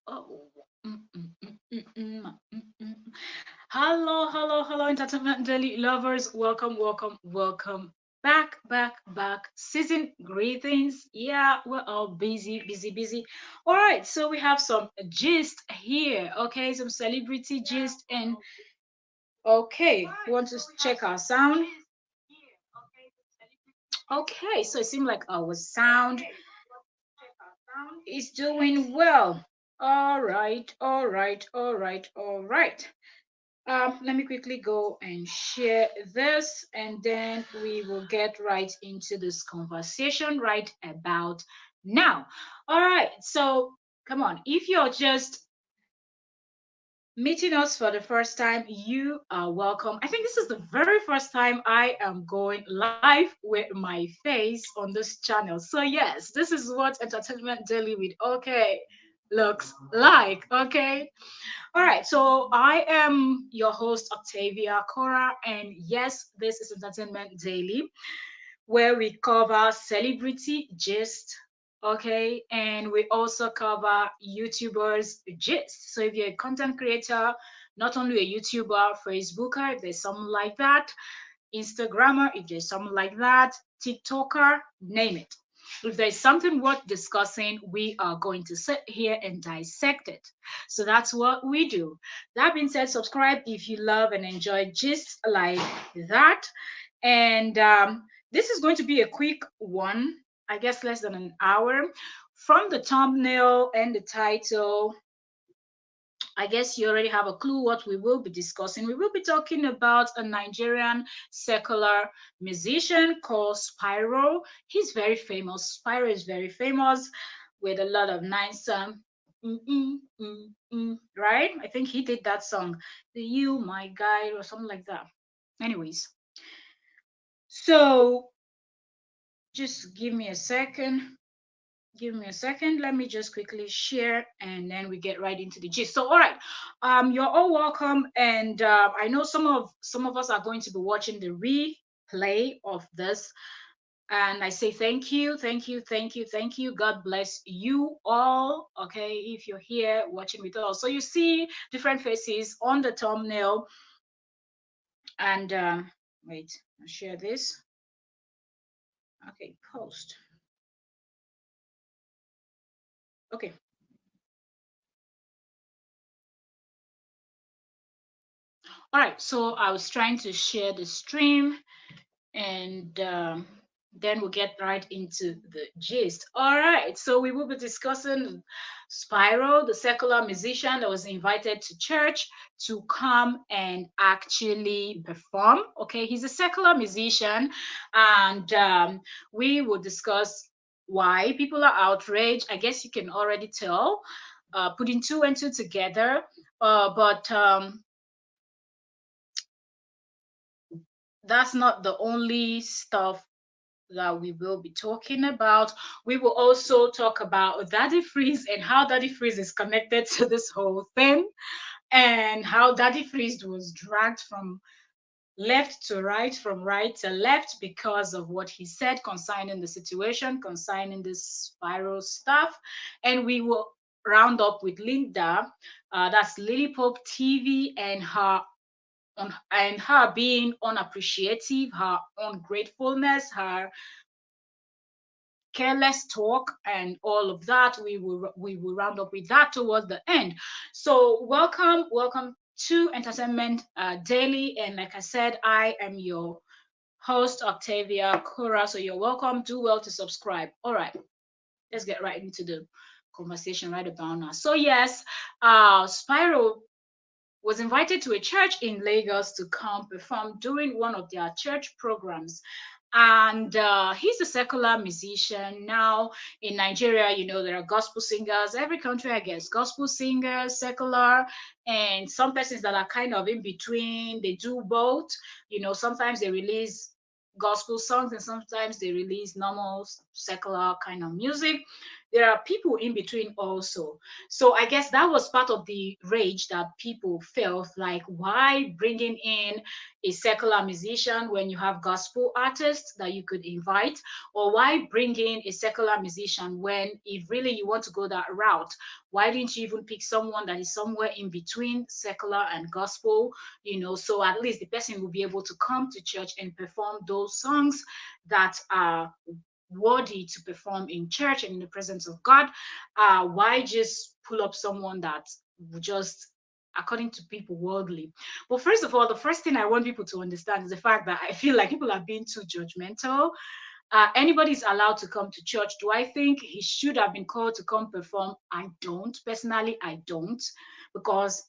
Oh. Hello, hello, hello, Entertainment Daily lovers. Welcome, welcome, welcome back, back, back. Season greetings. Yeah, we're all busy, busy, busy. All right, so we have some gist here. Okay, some celebrity gist. And okay, we want to check our sound. Okay, so it seems like our sound is doing well. All right, all right, all right, all right. Let me quickly go and share this, and then we will get right into this conversation right about now. All right, so come on. If you're just meeting us for the first time, you are welcome. I think this is the very first time I am going live with my face on this channel. So, yes, this is what Entertainment Daily with OK looks like. Okay. All right, so I am your host, Octavia Cora, and yes, this is Entertainment Daily, where we cover celebrity gist, okay, and we also cover YouTubers gist. So if you're a content creator, not only a YouTuber, Facebooker, if there's something like that, Instagrammer, if there's something like that, TikToker, name it. If there's something worth discussing, we are going to sit here and dissect it. So that's what we do. That being said, subscribe if you love and enjoy gist like that. And this is going to be a quick one, I guess less than an hour. From the thumbnail and the title, I guess you already have a clue what we will be discussing. We will be talking about a Nigerian secular musician called Spyro. He's very famous. Spyro is very famous with a lot of nice right? I think he did that song, "The You My Guy" or something like that. Anyways, so just give me a second. Give me a second. Let me just quickly share, and then we get right into the gist. So, all right, you're all welcome, and I know some of us are going to be watching the replay of this, and I say thank you, thank you, thank you, thank you. God bless you all. Okay, if you're here watching with us, so you see different faces on the thumbnail, and wait, I'll share this. Okay, post. Okay. All right, so I was trying to share the stream, and then we'll get right into the gist. All right, so we will be discussing Spyro, the secular musician that was invited to church to come and actually perform. Okay, he's a secular musician, and we will discuss why people are outraged. I guess you can already tell, putting two and two together. But that's not the only stuff that we will be talking about. We will also talk about Daddy Freeze and how Daddy Freeze is connected to this whole thing, and how Daddy Freeze was dragged from left to right, from right to left, because of what he said concerning the situation, concerning this viral stuff. And we will round up with Linda, that's Lily Pope TV, and her being unappreciative, her ungratefulness, her careless talk, and all of that. We will round up with that towards the end. So welcome to Entertainment Daily, and like I said, I am your host, Octavia Cora. So you're welcome. Do well to subscribe. All right, let's get right into the conversation right about now. So yes, Spyro was invited to a church in Lagos to come perform during one of their church programs. And he's a secular musician. Now in Nigeria, there are gospel singers. Every country, I guess, gospel singers, secular, and some persons that are kind of in between. They do both. Sometimes they release gospel songs and sometimes they release normal secular kind of music. there are people in between also. So I guess that was part of the rage that people felt like, why bringing in a secular musician when you have gospel artists that you could invite? Or why bring in a secular musician when, if really you want to go that route, why didn't you even pick someone that is somewhere in between secular and gospel? So at least the person will be able to come to church and perform those songs that are worthy to perform in church and in the presence of God. Why just pull up someone that will just, according to people, worldly? But first of all, the first thing I want people to understand is the fact that I feel like people are being too judgmental. Anybody's allowed to come to church. Do I think he should have been called to come perform? I don't. Personally, I don't. Because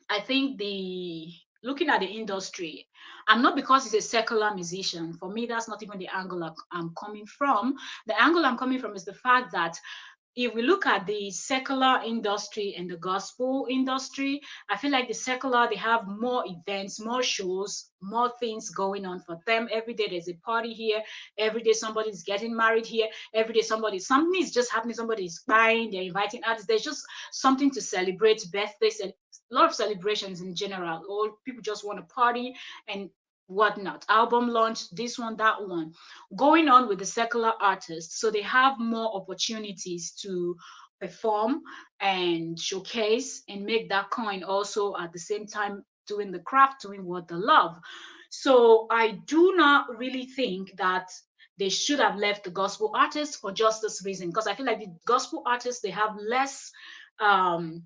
I think the looking at the industry, I'm not, because he's a secular musician. For me, that's not even the angle I'm coming from. The angle I'm coming from is the fact that if we look at the secular industry and the gospel industry, I feel like the secular, they have more events, more shows, more things going on for them. Every day there's a party here. Every day somebody's getting married here. Every day something is just happening. Somebody's buying, they're inviting artists. There's just something to celebrate, birthdays, and a lot of celebrations in general. Or people just want to party and whatnot. Album launch, this one, that one, going on with the secular artists. So they have more opportunities to perform and showcase and make that coin, also at the same time doing the craft, doing what they love. So I do not really think that they should have left the gospel artists for just this reason, because I feel like the gospel artists, they have less um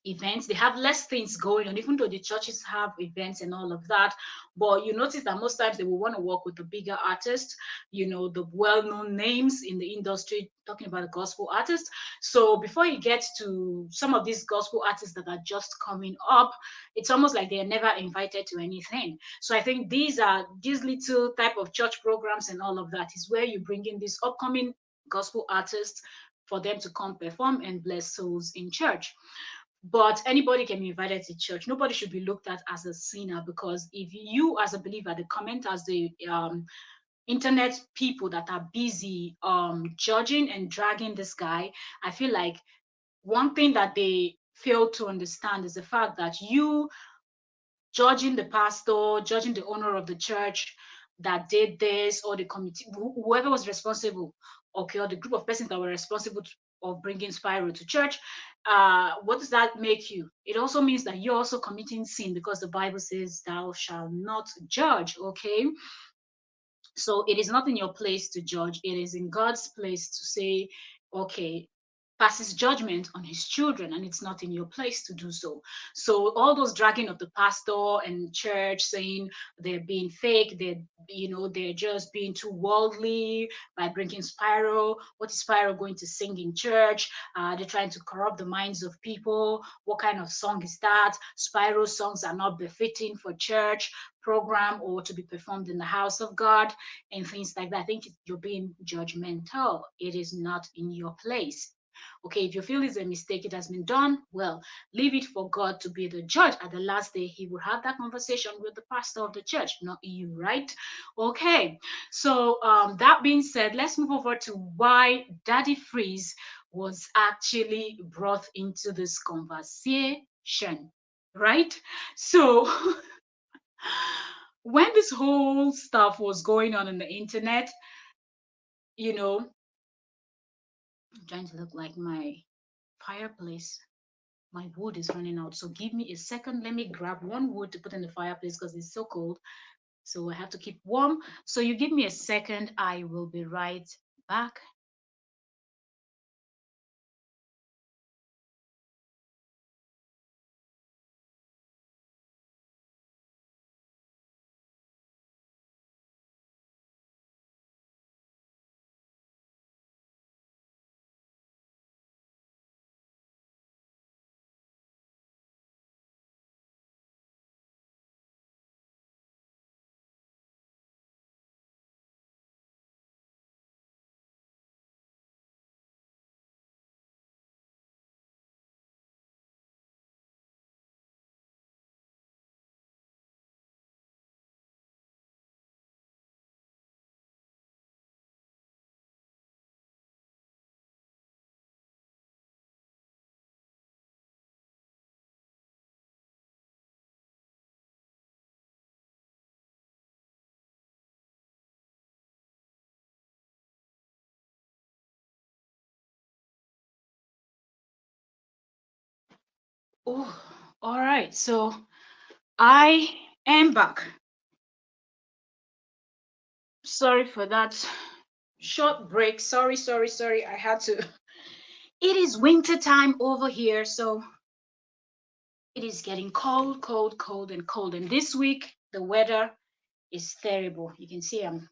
events, they have less things going on, even though the churches have events and all of that. But you notice that most times they will want to work with the bigger artists, the well-known names in the industry, talking about the gospel artists. So before you get to some of these gospel artists that are just coming up, it's almost like they're never invited to anything. So I think these little type of church programs and all of that is where you bring in these upcoming gospel artists for them to come perform and bless souls in church. But anybody can be invited to church. Nobody should be looked at as a sinner, because if you, as a believer, the commenters, the internet people that are busy judging and dragging this guy, I feel like one thing that they fail to understand is the fact that you judging the pastor, judging the owner of the church that did this, or the committee, whoever was responsible, okay, or the group of persons that were responsible of bringing Spyro to church. What does that make you? It also means that you're also committing sin, because the Bible says, "Thou shalt not judge." Okay, so it is not in your place to judge. It is in God's place to say, okay, passes judgment on his children, and it's not in your place to do so. So all those dragging of the pastor and church, saying they're being fake, they're just being too worldly by bringing Spyro. What is Spyro going to sing in church? They're trying to corrupt the minds of people. What kind of song is that? Spyro songs are not befitting for church program or to be performed in the house of God and things like that. I think you're being judgmental. It is not in your place. Okay, if you feel it's a mistake, it has been done, well, leave it for God to be the judge. At the last day, he will have that conversation with the pastor of the church, not you, right? Okay, so that being said, let's move over to why Daddy Freeze was actually brought into this conversation, right? So when this whole stuff was going on in the internet, you know, I'm trying to look like my fireplace. My wood is running out. So give me a second. Let me grab one wood to put in the fireplace because it's so cold. So I have to keep warm. So you give me a second. I will be right back. Oh, all right. So I am back. Sorry for that short break. Sorry, sorry, sorry. I had to. It is winter time over here, so it is getting cold, cold, cold, and cold. And this week, the weather is terrible. You can see I'm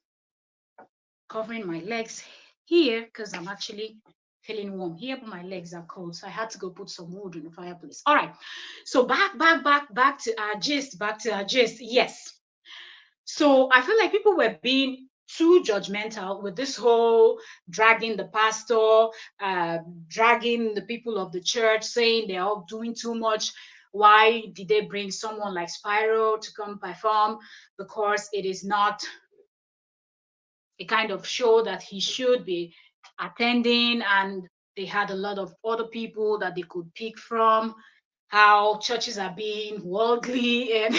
covering my legs here because I'm actually feeling warm here, but my legs are cold. So I had to go put some wood in the fireplace. All right. So back to our gist. Back to our gist. Yes. So I feel like people were being too judgmental with this whole dragging the pastor, uh, dragging the people of the church, saying they're all doing too much. Why did they bring someone like Spyro to come perform? Because it is not a kind of show that he should be attending, and they had a lot of other people that they could pick from. How churches are being worldly, and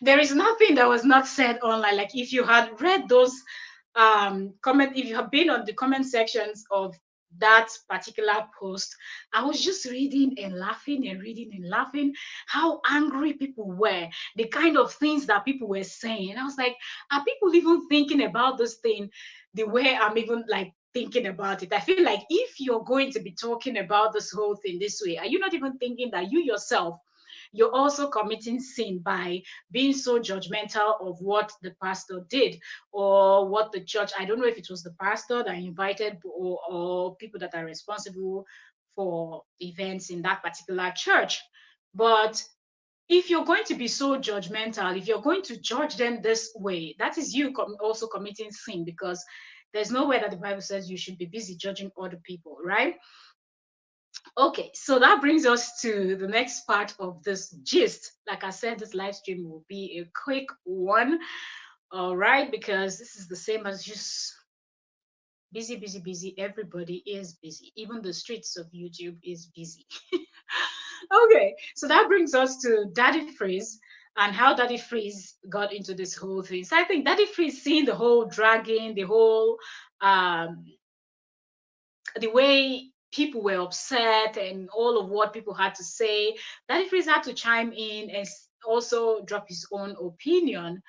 there is nothing that was not said online. Like if you had read those comment, if you have been on the comment sections of that particular post, I was just reading and laughing and reading and laughing how angry people were, the kind of things that people were saying. And I was like, are people even thinking about this thing the way I'm even like thinking about it? I feel like if you're going to be talking about this whole thing this way, are you not even thinking that you yourself, you're also committing sin by being so judgmental of what the pastor did or what the church? I don't know if it was the pastor that invited, or people that are responsible for events in that particular church. But if you're going to be so judgmental, if you're going to judge them this way, that is you also committing sin, because there's nowhere that the Bible says you should be busy judging other people, right? Okay, so that brings us to the next part of this gist. Like I said, this live stream will be a quick one, all right, because this is the same as just busy, busy, busy. Everybody is busy. Even the streets of YouTube is busy. Okay, so that brings us to Daddy Freeze and how Daddy Freeze got into this whole thing. So I think Daddy Freeze, seeing the whole dragging, the whole um the way people were upset and all of what people had to say, Daddy Freeze had to chime in and also drop his own opinion.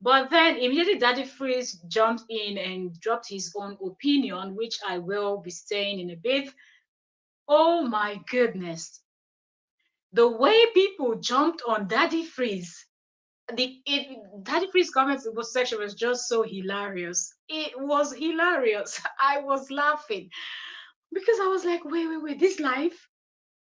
But then immediately Daddy Freeze jumped in and dropped his own opinion, which I will be saying in a bit. Oh my goodness. The way people jumped on Daddy Freeze, Daddy Freeze comments section was just so hilarious. It was hilarious. I was laughing because I was like, wait, this life,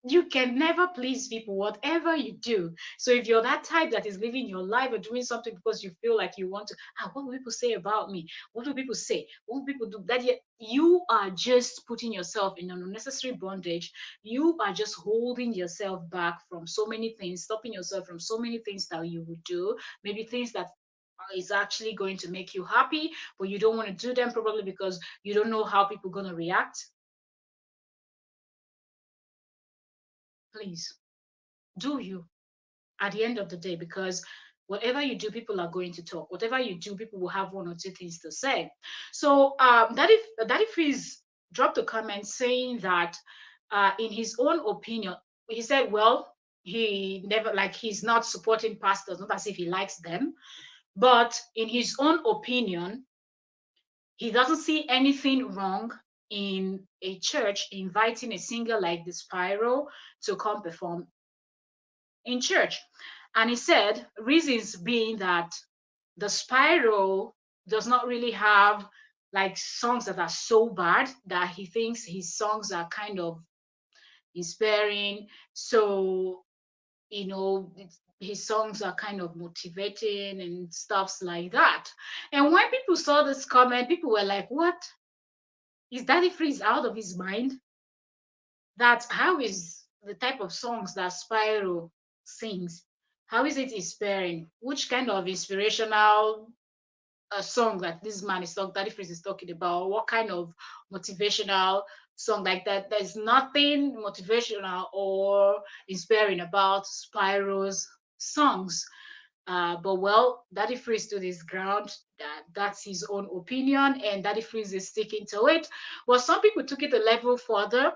you can never please people, whatever you do. So if you're that type that is living your life or doing something because you feel like you want to, what will people say about me? What will people say? What will people do? That you are just putting yourself in an unnecessary bondage. You are just holding yourself back from so many things, stopping yourself from so many things that you would do, maybe things that is actually going to make you happy, but you don't want to do them probably because you don't know how people are going to react. Please do you at the end of the day, because whatever you do, people are going to talk. Whatever you do, people will have one or two things to say. So Daddy Freeze dropped a comment saying that in his own opinion, he said, well, he never, like, he's not supporting pastors, not as if he likes them, but in his own opinion, he doesn't see anything wrong in a church inviting a singer like the Spyro to come perform in church. And he said, reasons being that the Spyro does not really have like songs that are so bad that he thinks his songs are kind of inspiring. So, his songs are kind of motivating and stuffs like that. And when people saw this comment, people were like, what? Is Daddy Freeze out of his mind? That how is the type of songs that Spyro sings? How is it inspiring? Which kind of inspirational song that this man is talking, Daddy Freeze is talking about? What kind of motivational song like that? There's nothing motivational or inspiring about Spyro's songs. But well, Daddy Freeze stood his ground. That's his own opinion, and Daddy Freeze is sticking to it. Well, some people took it a level further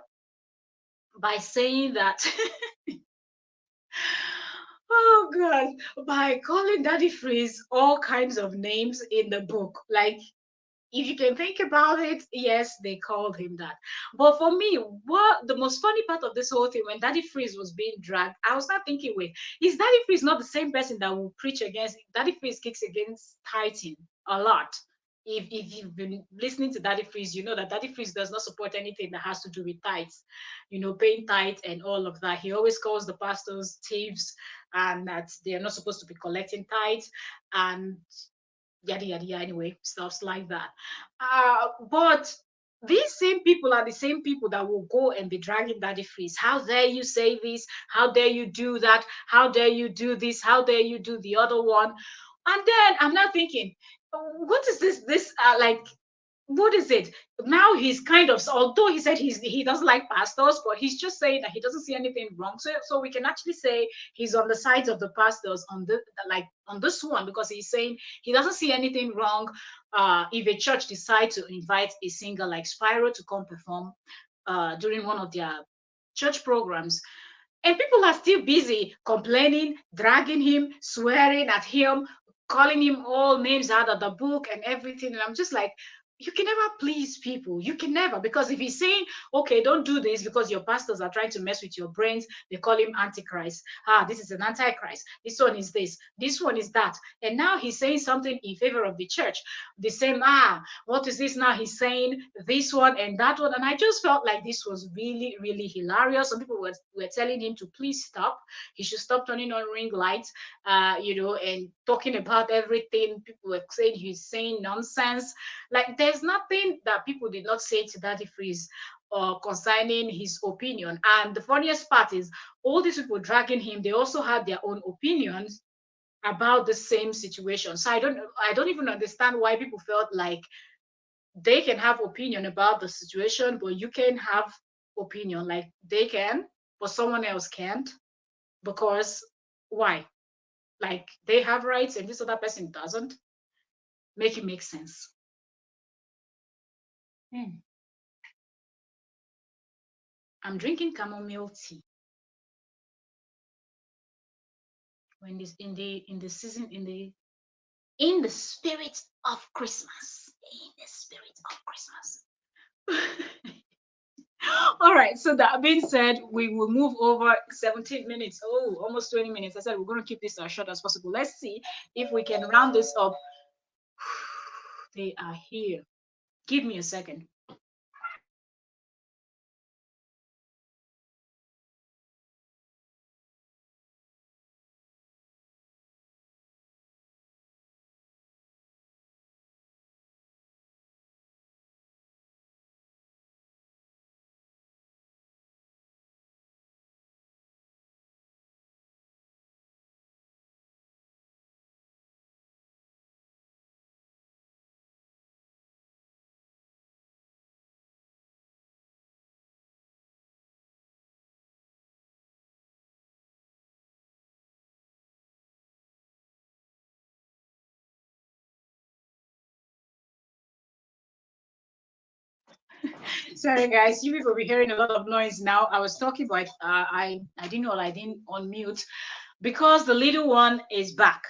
by saying that Oh God, by calling Daddy Freeze all kinds of names in the book. Like, if you can think about it, yes, they called him that. But for me, what the most funny part of this whole thing, when Daddy Freeze was being dragged, I was not thinking, wait, is Daddy Freeze not the same person that will preach against? Daddy Freeze kicks against tithing a lot. If you've been listening to Daddy Freeze, you know that Daddy Freeze does not support anything that has to do with tithes, paying tithes and all of that. He always calls the pastors thieves and that they are not supposed to be collecting tithes. And yada yada yada, anyway, stuffs like that. But these same people are the same people that will go and be dragging Daddy Freeze. How dare you say this? How dare you do that? How dare you do this? How dare you do the other one? And then I'm not thinking, what is this like, what is it now? He's kind of, although he said he doesn't like pastors, but he's just saying that he doesn't see anything wrong. So we can actually say he's on the sides of the pastors on the, like, on this one, because he's saying he doesn't see anything wrong if a church decides to invite a singer like Spyro to come perform during one of their church programs, and people are still busy complaining, dragging him, swearing at him, calling him all names out of the book and everything. And I'm just like, you can never please people. You can never, because if he's saying, okay, don't do this because your pastors are trying to mess with your brains, they call him Antichrist. This is an Antichrist. This one is this one is that. And now he's saying something in favor of the church. The same, what is this now? He's saying this one and that one. And I just felt like this was really, really hilarious. Some people were telling him to please stop. He should stop turning on ring lights, and talking about everything. People were saying he's saying nonsense. Like, there's nothing that people did not say to Daddy Freeze concerning his opinion. And the funniest part is all these people dragging him, they also had their own opinions about the same situation. So I don't even understand why people felt like they can have opinion about the situation, but you can have opinion, like they can, but someone else can't. Because why? Like, they have rights and this other person doesn't. Make it make sense. Hmm. I'm drinking chamomile tea when this in the season, in the spirit of Christmas. In the spirit of Christmas. All right. So that being said, we will move over 17 minutes. Oh, almost 20 minutes. I said we're going to keep this as short as possible. Let's see if we can round this up. They are here. Give me a second. Sorry, guys. You people will be hearing a lot of noise now. I was talking, but I didn't know I didn't unmute because the little one is back,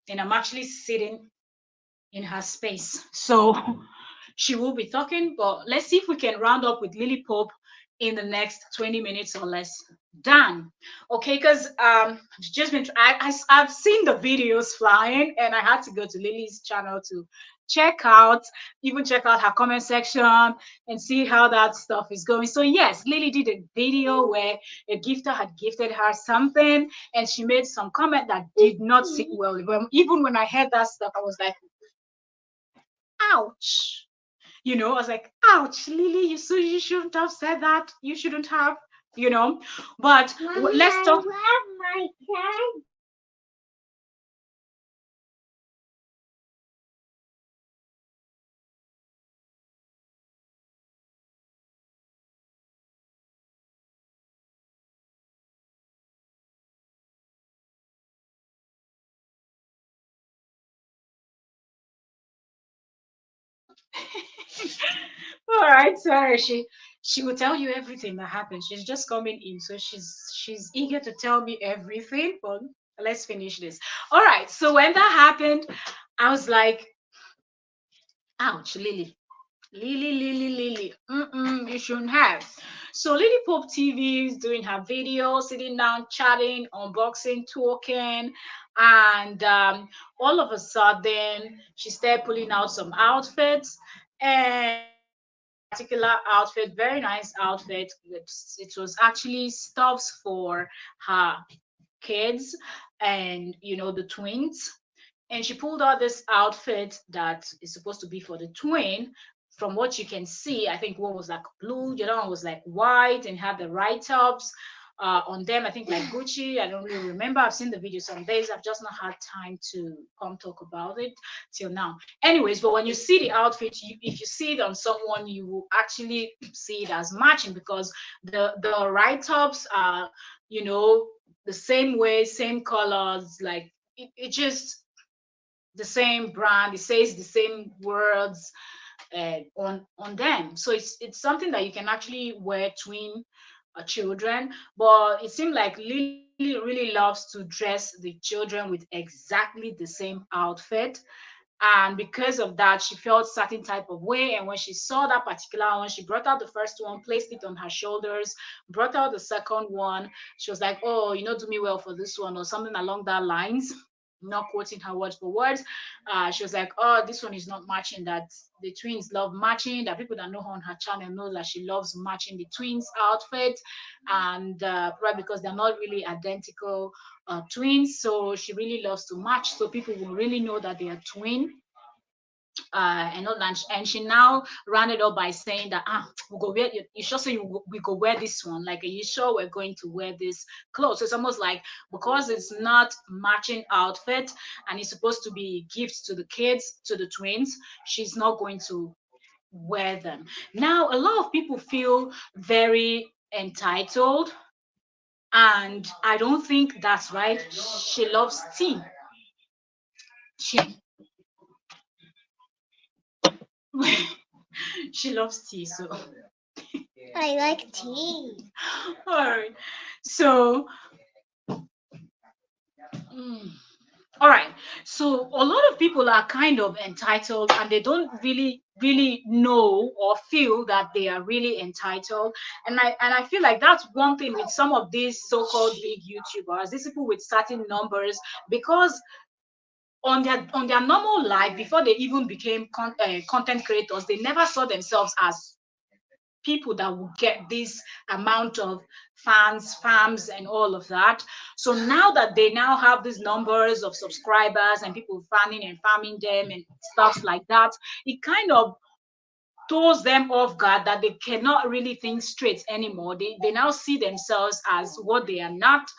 and I'm actually sitting in her space. So she will be talking, but let's see if we can round up with Lily Pope in the next 20 minutes or less. Done. Okay, because just been I've seen the videos flying, and I had to go to Lily's channel to check out, even check out her comment section and see how that stuff is going. So yes, Lily did a video where a gifter had gifted her something, and she made some comment that did not sit well. Even when I heard that stuff, I was like, ouch. I was like, ouch, Lily, you shouldn't have said that. You shouldn't have, but Mommy, let's talk. I love my cat. All right, sorry, She will tell you everything that happened. She's just coming in, so she's eager to tell me everything. But let's finish this. All right. So when that happened, I was like, ouch, Lily. Lily. You shouldn't have. So Lily Pope TV is doing her video, sitting down, chatting, unboxing, talking, and all of a sudden she started pulling out some outfits. And this particular outfit, very nice outfit, it was actually stuffs for her kids and the twins. And she pulled out this outfit that is supposed to be for the twin. From what you can see, I think one was like blue, the other one was like white and had the write-ups on them. I think like Gucci. I don't really remember. I've seen the video some days. I've just not had time to come talk about it till now. Anyways, but when you see the outfit, if you see it on someone, you will actually see it as matching because the write-ups are, you know, the same way, same colors, like it just the same brand. It says the same words on them. So it's something that you can actually wear twin children. But it seemed like Lily really loves to dress the children with exactly the same outfit. And because of that, she felt certain type of way. And when she saw that particular one, she brought out the first one, placed it on her shoulders, brought out the second one. She was like, oh, do me well for this one, or something along that lines. Not quoting her word for words. She was like, oh, this one is not matching. That the twins love matching. That people that know her on her channel know that she loves matching the twins outfit. And probably because they're not really identical twins, so she really loves to match, so people will really know that they are twin. And all that. And she now rounded up by saying that we go wear you sure say we go wear this one, like, are you sure we're going to wear this clothes? So it's almost like, because it's not matching outfit and it's supposed to be gifts to the kids, to the twins, she's not going to wear them. Now a lot of people feel very entitled, and I don't think that's right. She loves tea. She she loves tea, so I like tea. all right. So, mm, all right. So a lot of people are kind of entitled, and they don't really know or feel that they are really entitled. And I feel like that's one thing with some of these so-called big YouTubers, these people with certain numbers, because on their normal life, before they even became content creators, they never saw themselves as people that will get this amount of fans, farms, and all of that. So now that they now have these numbers of subscribers and people fanning and farming them and stuff like that, it kind of throws them off guard, that they cannot really think straight anymore. They now see themselves as what they are not,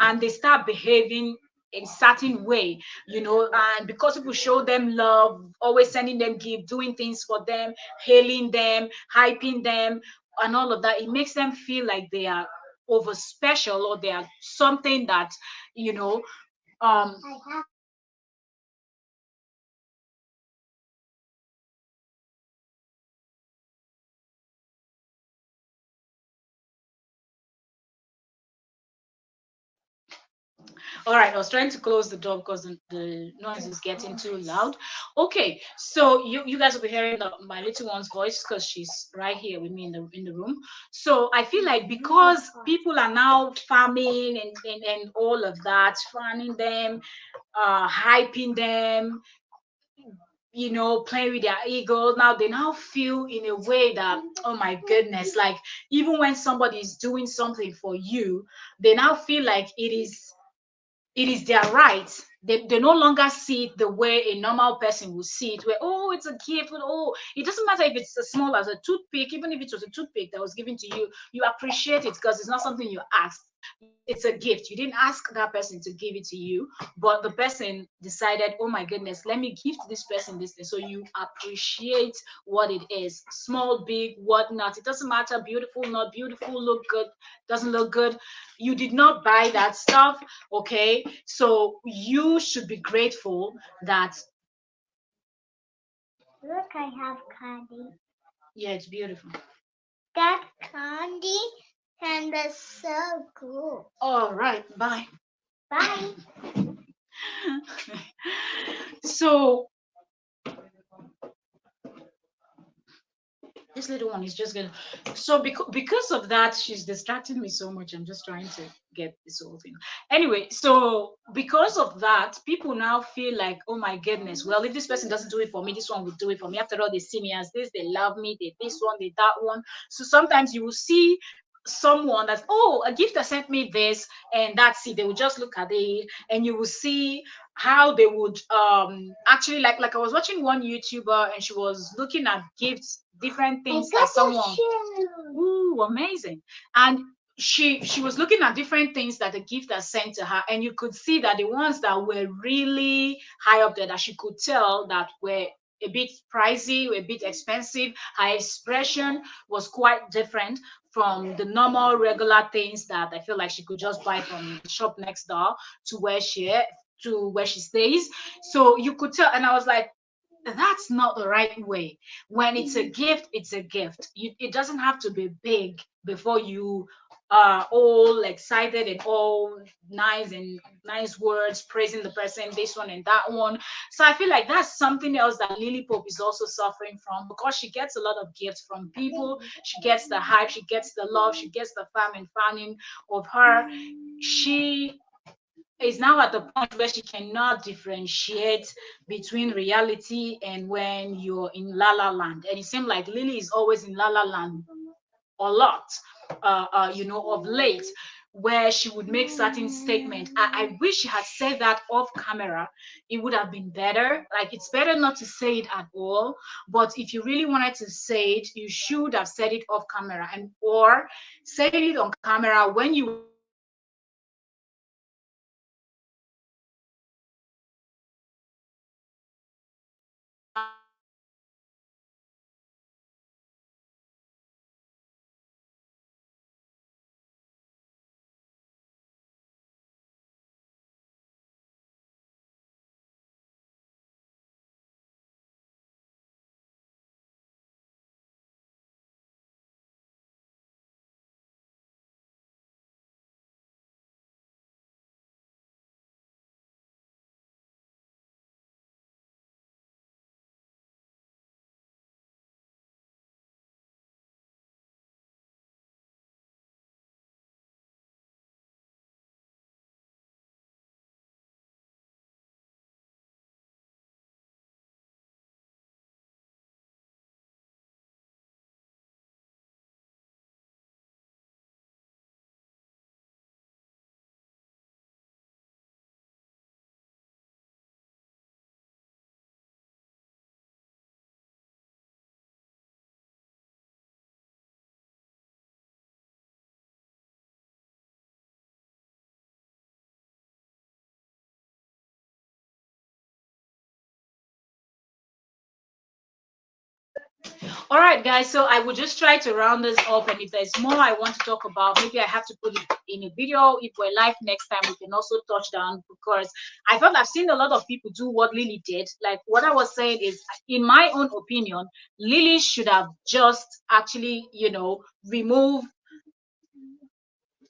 and they start behaving in certain way, and because people show them love, always sending them gift, doing things for them, hailing them, hyping them, and all of that, it makes them feel like they are over special, or they are something that you know um All right, I was trying to close the door because the noise is getting too loud. Okay, so you guys will be hearing my little one's voice because she's right here with me in the room. So I feel like because people are now farming and all of that, farming them, hyping them, playing with their ego. Now they now feel in a way that, oh my goodness, like even when somebody is doing something for you, they now feel like it is their right. They no longer see it the way a normal person would see it, where, oh, it's a gift. Oh, it doesn't matter if it's as small as a toothpick. Even if it was a toothpick that was given to you, you appreciate it because it's not something you asked. It's a gift. You didn't ask that person to give it to you, but the person decided, oh my goodness, let me gift this person this thing. So you appreciate what it is, small, big, whatnot. It doesn't matter, beautiful, not beautiful, look good, doesn't look good. You did not buy that stuff. Okay, so you should be grateful that, Look, I have candy. yeah, it's beautiful. That That's so cool. All right, bye. Bye. So this little one is just gonna. So because of that, she's distracting me so much. I'm just trying to get this whole thing. Anyway, so because of that, people now feel like, oh my goodness, well, if this person doesn't do it for me, this one will do it for me. After all, they see me as this, they love me, they this one, they that one. So sometimes you will see someone that's, oh, a gifter sent me this, and that's it. They will just look at it, and you will see how they would actually, like I was watching one YouTuber, and she was looking at gifts, different I things that got a someone, shoe. ooh, amazing. And she was looking at different things that the gift had sent to her, and you could see that the ones that were really high up there, that she could tell that were a bit pricey, a bit expensive, her expression was quite different from the normal regular things that I feel like she could just buy from the shop next door to where she stays. So you could tell, and I was like, that's not the right way. When it's a gift, it's a gift. It doesn't have to be big before you are all excited and all nice words praising the person, this one and that one. So I feel like that's something else that Lily Pope is also suffering from, because she gets a lot of gifts from people. She gets the hype, she gets the love, she gets the fam and fanning of her. She is now at the point where she cannot differentiate between reality and when you're in La La Land. And it seems like Lily is always in La La Land a lot, of late, where she would make certain statement. I wish she had said that off camera. It would have been better. Like, it's better not to say it at all. But if you really wanted to say it, you should have said it off camera, and or said it on camera when you were actually All right, guys. So I will just try to round this up, and if there's more I want to talk about, maybe I have to put it in a video. If we're live next time, we can also touch down, because I thought I've seen a lot of people do what Lily did. Like, what I was saying is, in my own opinion, Lily should have just actually, remove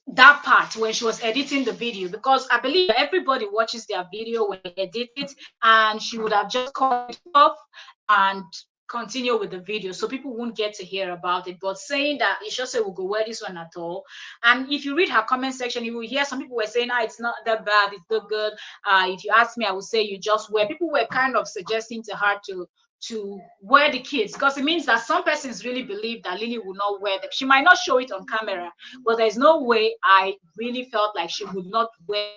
that part when she was editing the video, because I believe everybody watches their video when they edit it, and she would have just cut it off and continue with the video so people won't get to hear about it. But saying that, it's just say we'll go wear this one at all. And if you read her comment section, you will hear some people were saying, it's not that bad, it's not good. If you ask me, I would say you just wear. People were kind of suggesting to her to wear the kids, because it means that some persons really believe that Lily will not wear them. She might not show it on camera, but there's no way I really felt like she would not wear